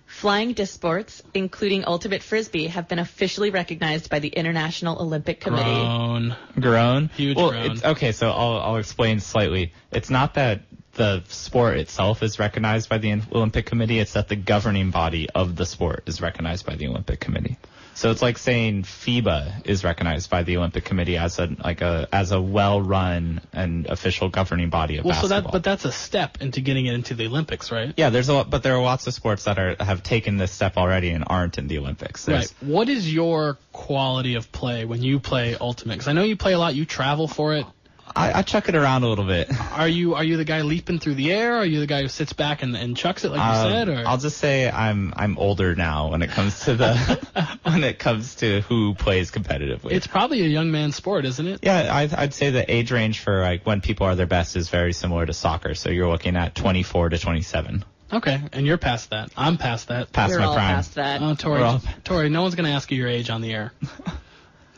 Flying disc sports, including ultimate frisbee, have been officially recognized by the International Olympic Committee. Groan? Huge well, groan. Okay, so I'll explain slightly. It's not that the sport itself is recognized by the Olympic Committee, it's that the governing body of the sport is recognized by the Olympic Committee. So it's like saying FIBA is recognized by the Olympic Committee as a well-run and official governing body of basketball. But that's a step into getting it into the Olympics, right? Yeah, but there are lots of sports that have taken this step already and aren't in the Olympics. Right. What is your quality of play when you play Ultimate? Because I know you play a lot. You travel for it. I chuck it around a little bit. Are you the guy leaping through the air? Are you the guy who sits back and chucks it like you said? Or? I'll just say I'm older now when it comes to who plays competitively. It's probably a young man's sport, isn't it? Yeah, I'd say the age range for like when people are their best is very similar to soccer. So you're looking at 24 to 27. Okay, and you're past that. I'm past that. We're my all prime. past that. Oh, Tori, no one's going to ask you your age on the air.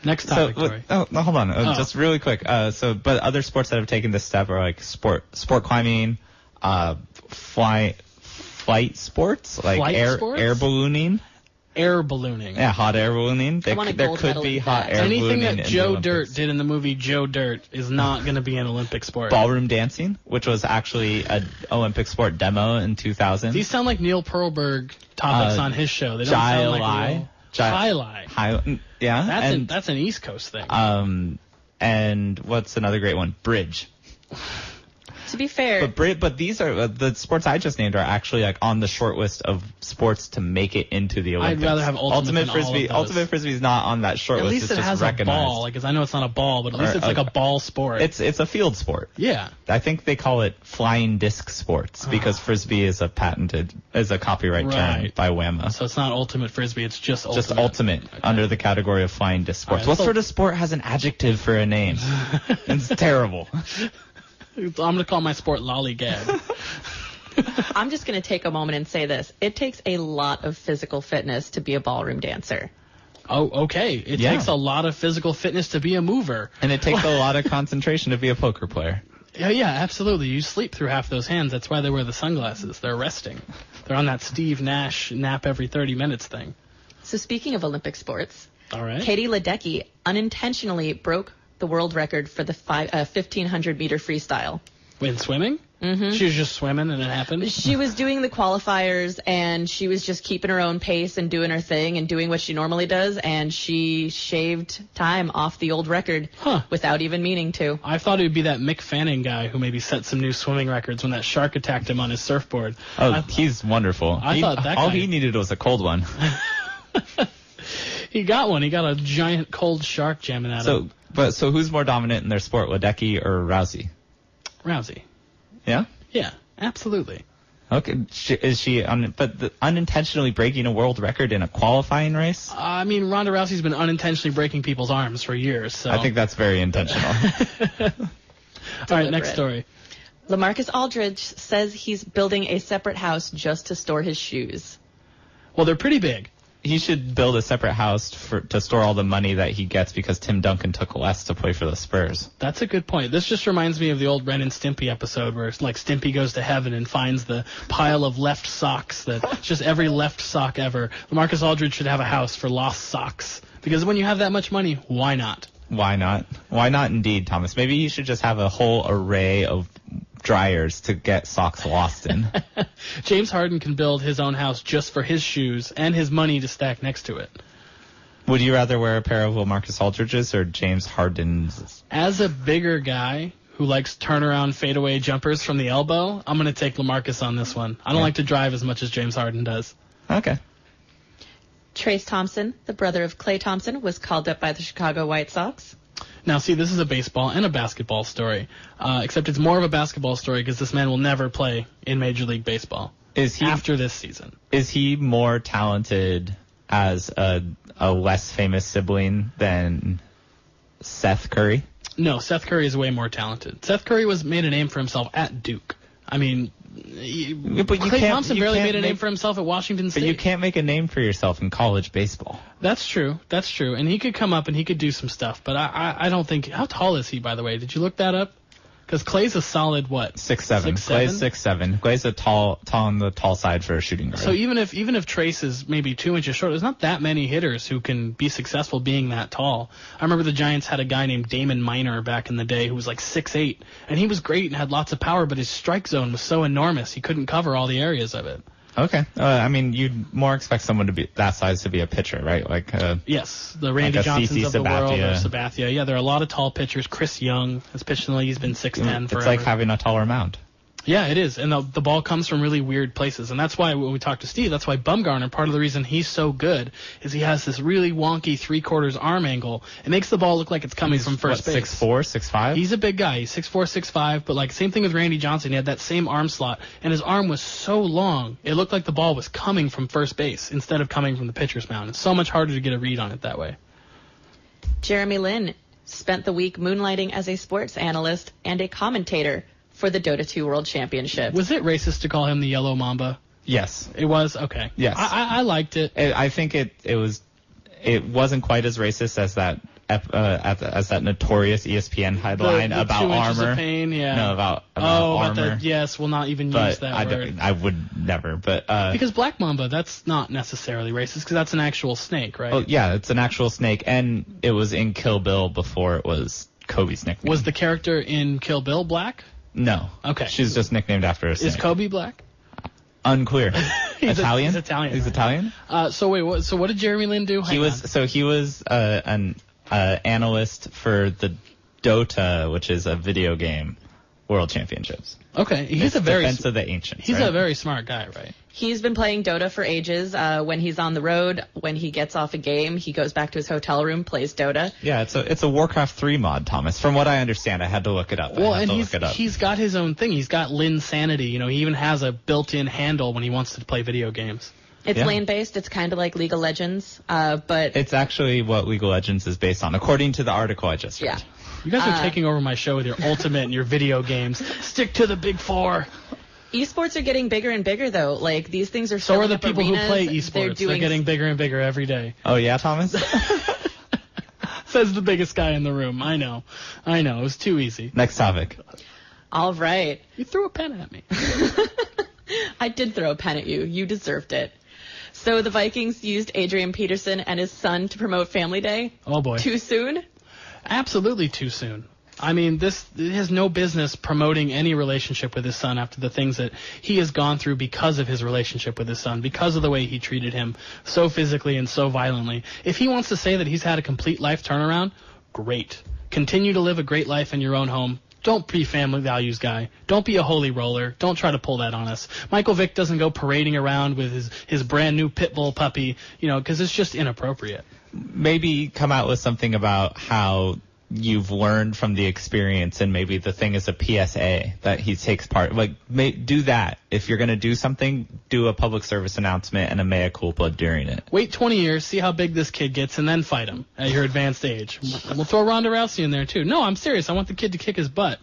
Next topic, Tori. No, hold on. Just really quick. But other sports that have taken this step are like sport climbing, flight sports, like air ballooning. Air ballooning. Yeah, hot air ballooning. There could be hot air Anything ballooning. Anything that Joe Dirt did in the movie Joe Dirt is not going to be an Olympic sport. Ballroom dancing, which was actually an Olympic sport demo in 2000. These sound like Neil Pearlberg topics on his show. They don't sound like real. Yeah, that's an East Coast thing. And what's another great one? Bridge. To be fair, but these are the sports I just named are actually like on the short list of sports to make it into the Olympics. I'd rather have ultimate frisbee. Ultimate frisbee is not on that short list. At least it's it has recognized. A ball. Like, I know it's not a ball, but at least it's like a ball sport. It's a field sport. Yeah. I think they call it flying disc sports because frisbee is a copyright term by WAMA. So it's not ultimate frisbee. It's just ultimate. Just ultimate under the category of flying disc sports. What sort of sport has an adjective for a name? It's terrible. I'm going to call my sport lollygag. I'm just going to take a moment and say this. It takes a lot of physical fitness to be a ballroom dancer. Oh, okay. It takes a lot of physical fitness to be a mover. And it takes a lot of concentration to be a poker player. Yeah, absolutely. You sleep through half those hands. That's why they wear the sunglasses. They're resting. They're on that Steve Nash nap every 30 minutes thing. So speaking of Olympic sports, all right. Katie Ledecky unintentionally broke the world record for the 1,500-meter freestyle. In swimming? Mm-hmm. She was just swimming and it happened? She was doing the qualifiers and she was just keeping her own pace and doing her thing and doing what she normally does, and she shaved time off the old record without even meaning to. I thought it would be that Mick Fanning guy who maybe set some new swimming records when that shark attacked him on his surfboard. Oh, he's wonderful. I thought that all he needed was a cold one. He got one. He got a giant cold shark jamming at him. So who's more dominant in their sport, Ledecky or Rousey? Rousey. Yeah? Yeah. Absolutely. Okay, is she unintentionally breaking a world record in a qualifying race? I mean, Ronda Rousey's been unintentionally breaking people's arms for years. So I think that's very intentional. All right, next story. LaMarcus Aldridge says he's building a separate house just to store his shoes. Well, they're pretty big. He should build a separate house to store all the money that he gets because Tim Duncan took less to play for the Spurs. That's a good point. This just reminds me of the old Ren and Stimpy episode where it's like Stimpy goes to heaven and finds the pile of left socks that's just every left sock ever. LaMarcus Aldridge should have a house for lost socks because when you have that much money, why not? Why not? Why not indeed, Thomas? Maybe you should just have a whole array of dryers to get socks lost in. James Harden can build his own house just for his shoes and his money to stack next to it. Would you rather wear a pair of LaMarcus Aldridge's or James Harden's? As a bigger guy who likes turnaround fadeaway jumpers from the elbow, I'm going to take LaMarcus on this one. I don't like to drive as much as James Harden does. Okay. Trace Thompson, the brother of Klay Thompson, was called up by the Chicago White Sox. Now, see, this is a baseball and a basketball story, except it's more of a basketball story because this man will never play in Major League Baseball after this season. Is he more talented as a less famous sibling than Seth Curry? No, Seth Curry is way more talented. Seth Curry made a name for himself at Duke. I mean, Klay Thompson barely made a name for himself at Washington State. But you can't make a name for yourself in college baseball. That's true. That's true. And he could come up and he could do some stuff. But I don't think... How tall is he, by the way? Did you look that up? Because Klay's a solid, what? 6'7". Klay's 6'7". Klay's a tall on the tall side for a shooting guard. So even if Trace is maybe 2 inches short, there's not that many hitters who can be successful being that tall. I remember the Giants had a guy named Damon Minor back in the day who was like 6'8", and he was great and had lots of power, but his strike zone was so enormous he couldn't cover all the areas of it. Okay. I mean, you'd more expect someone to be that size to be a pitcher, right? Yes, the Randy Johnsons of the world, or Sabathia. Yeah, there are a lot of tall pitchers. Chris Young has pitched in the league. He's been 6'10" forever. It's like having a taller mound. Yeah, it is. And the ball comes from really weird places. And that's why when we talked to Steve, that's why Bumgarner, part of the reason he's so good is he has this really wonky 3/4 arm angle. It makes the ball look like it's coming from first base. 6'4", 6'5"? He's a big guy. He's 6'4", 6'5", but like same thing with Randy Johnson. He had that same arm slot, and his arm was so long, it looked like the ball was coming from first base instead of coming from the pitcher's mound. It's so much harder to get a read on it that way. Jeremy Lin spent the week moonlighting as a sports analyst and a commentator for the Dota 2 World Championship. Was it racist to call him the Yellow Mamba? Yes. It was? Okay. Yes. I liked it. I think it wasn't quite as racist as that as that notorious ESPN headline the about 2 inches armor. Of pain, yeah. No, about armor. Yes, we'll not even use that word. I would never, but because Black Mamba, that's not necessarily racist because that's an actual snake, right? Oh yeah, it's an actual snake, and it was in Kill Bill before it was Kobe's nickname. Was the character in Kill Bill black? No. Okay. She's just nicknamed after a snake. Is Kobe black? Unclear. Italian? He's Italian. He's Italian? So wait, what did Jeremy Lin do? He was an analyst for the Dota, which is a video game, World Championships. Okay, he's Defense of the Ancients. He's a very smart guy, right? He's been playing Dota for ages. When he's on the road, when he gets off a game, he goes back to his hotel room, plays Dota. Yeah, it's a Warcraft 3 mod, Thomas. From what I understand, I had to look it up. Well, and he's got his own thing. He's got Lin Sanity. You know, he even has a built-in handle when he wants to play video games. It's lane-based. It's kind of like League of Legends, but... It's actually what League of Legends is based on, according to the article I just read. Yeah. You guys are taking over my show with your ultimate and your video games. Stick to the big four. Esports are getting bigger and bigger, though. Like, these things are so are the up people arenas. who play esports. They're getting bigger and bigger every day. Oh, yeah, Thomas? Says the biggest guy in the room. I know. It was too easy. Next topic. All right. You threw a pen at me. I did throw a pen at you. You deserved it. So the Vikings used Adrian Peterson and his son to promote Family Day. Oh, boy. Too soon? Absolutely too soon. I mean, it has no business promoting any relationship with his son after the things that he has gone through because of his relationship with his son, because of the way he treated him so physically and so violently. If he wants to say that he's had a complete life turnaround, great. Continue to live a great life in your own home. Don't be family values guy. Don't be a holy roller. Don't try to pull that on us. Michael Vick doesn't go parading around with his brand new pit bull puppy, because it's just inappropriate. Maybe come out with something about how you've learned from the experience, and maybe the thing is a PSA that he takes part. Like, do that. If you're going to do something, do a public service announcement and a mea culpa during it. Wait 20 years, see how big this kid gets, and then fight him at your advanced age. We'll throw Ronda Rousey in there, too. No, I'm serious. I want the kid to kick his butt.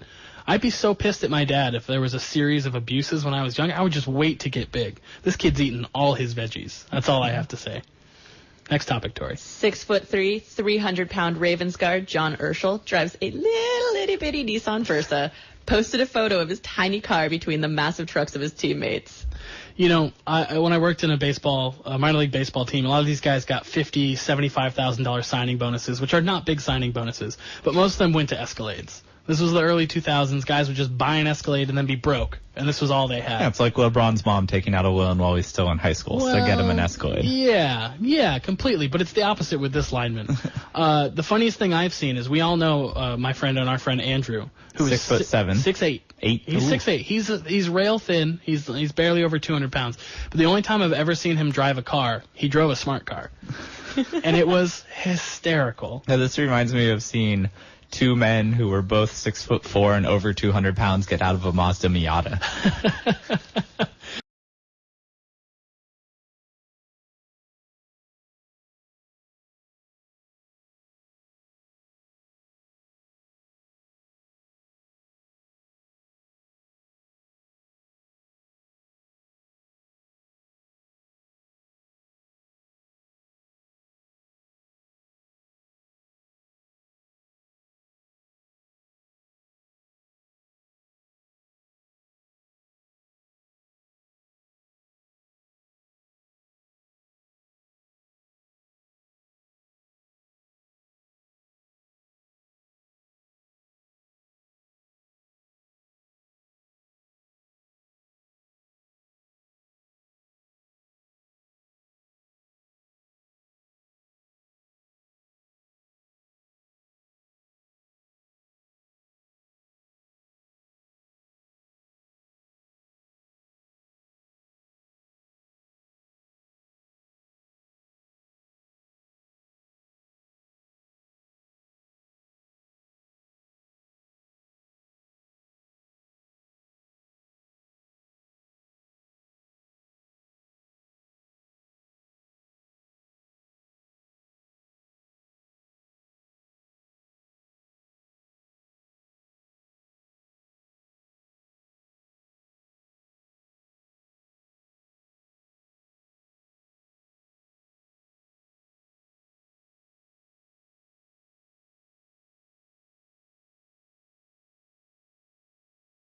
I'd be so pissed at my dad if there was a series of abuses when I was young. I would just wait to get big. This kid's eating all his veggies. That's all I have to say. Next topic, Tori. 6'3", 300-pound Ravens guard John Urschel drives a little itty bitty Nissan Versa. Posted a photo of his tiny car between the massive trucks of his teammates. You know, when I worked in a minor league baseball team, a lot of these guys got $50,000, $75,000 signing bonuses, which are not big signing bonuses, but most of them went to Escalades. This was the early 2000s. Guys would just buy an Escalade and then be broke, and this was all they had. Yeah, it's like LeBron's mom taking out a loan while he's still in high school, so get him an Escalade. Yeah, completely. But it's the opposite with this lineman. The funniest thing I've seen is we all know my friend and our friend Andrew, who is 6'7", 6'8". He's 6'8". He's rail thin. He's barely over 200 pounds. But the only time I've ever seen him drive a car, he drove a smart car, and it was hysterical. Now, this reminds me of seeing two men who were both 6'4" and over 200 pounds get out of a Mazda Miata.